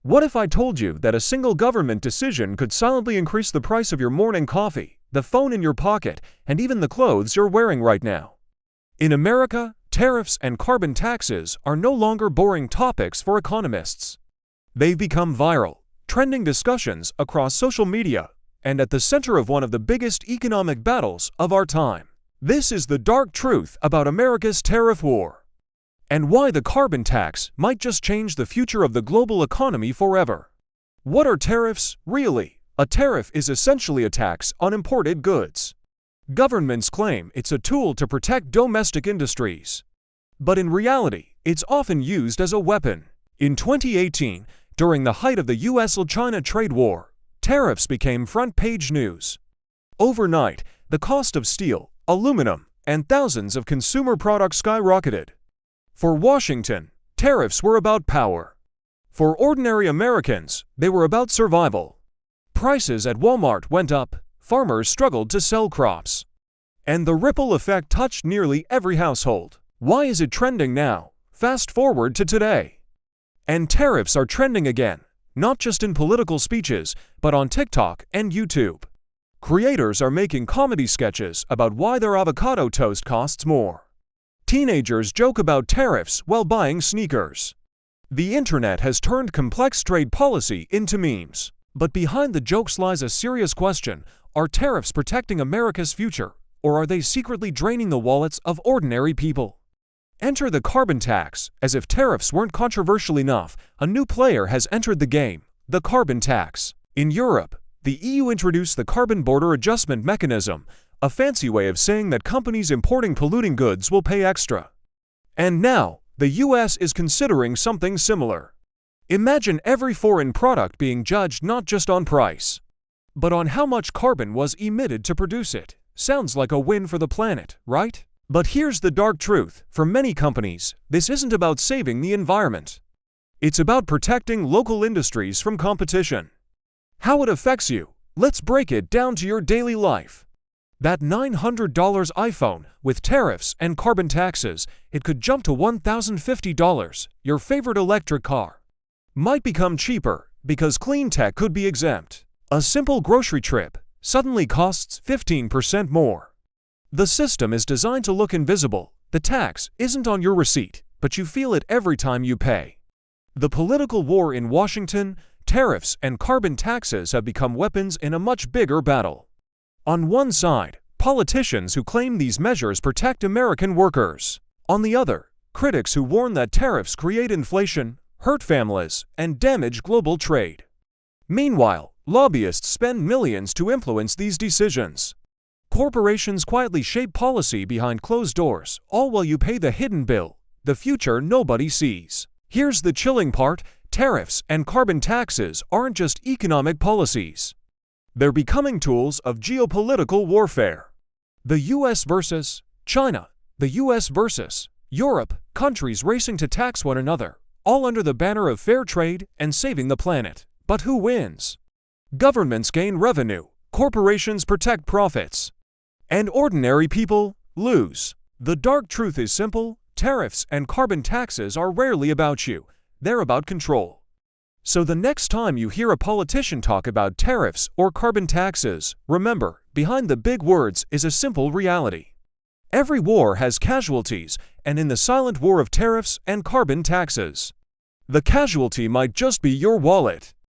What if I told you that a single government decision could silently increase the price of your morning coffee, the phone in your pocket, and even the clothes you're wearing right now? In America, tariffs and carbon taxes are no longer boring topics for economists. They've become viral, trending discussions across social media, and at the center of one of the biggest economic battles of our time. This is the dark truth about America's tariff war, and why the carbon tax might just change the future of the global economy forever. What are tariffs, really? A tariff is essentially a tax on imported goods. Governments claim it's a tool to protect domestic industries. But in reality, it's often used as a weapon. In 2018, during the height of the US-China trade war, tariffs became front-page news. Overnight, the cost of steel, aluminum, and thousands of consumer products skyrocketed. For Washington, tariffs were about power. For ordinary Americans, they were about survival. Prices at Walmart went up, farmers struggled to sell crops. And the ripple effect touched nearly every household. Why is it trending now? Fast forward to today. And tariffs are trending again, not just in political speeches, but on TikTok and YouTube. Creators are making comedy sketches about why their avocado toast costs more. Teenagers joke about tariffs while buying sneakers. The internet has turned complex trade policy into memes. But behind the jokes lies a serious question: are tariffs protecting America's future, or are they secretly draining the wallets of ordinary people? Enter the carbon tax. As if tariffs weren't controversial enough, a new player has entered the game: the carbon tax. In Europe, the EU introduced the Carbon Border Adjustment Mechanism, a fancy way of saying that companies importing polluting goods will pay extra. And now, the US is considering something similar. Imagine every foreign product being judged not just on price, but on how much carbon was emitted to produce it. Sounds like a win for the planet, right? But here's the dark truth: for many companies, this isn't about saving the environment. It's about protecting local industries from competition. How it affects you? Let's break it down to your daily life. That $900 iPhone, with tariffs and carbon taxes, it could jump to $1,050. Your favorite electric car might become cheaper because clean tech could be exempt. A simple grocery trip suddenly costs 15% more. The system is designed to look invisible. The tax isn't on your receipt, but you feel it every time you pay. The political war in Washington, tariffs and carbon taxes have become weapons in a much bigger battle. On one side, politicians who claim these measures protect American workers. On the other, critics who warn that tariffs create inflation, hurt families, and damage global trade. Meanwhile, lobbyists spend millions to influence these decisions. Corporations quietly shape policy behind closed doors, all while you pay the hidden bill, the future nobody sees. Here's the chilling part: tariffs and carbon taxes aren't just economic policies. They're becoming tools of geopolitical warfare. The US versus China, the US versus Europe, countries racing to tax one another, all under the banner of fair trade and saving the planet. But who wins? Governments gain revenue, corporations protect profits, and ordinary people lose. The dark truth is simple: tariffs and carbon taxes are rarely about you, they're about control. So the next time you hear a politician talk about tariffs or carbon taxes, remember, behind the big words is a simple reality. Every war has casualties, and in the silent war of tariffs and carbon taxes, the casualty might just be your wallet.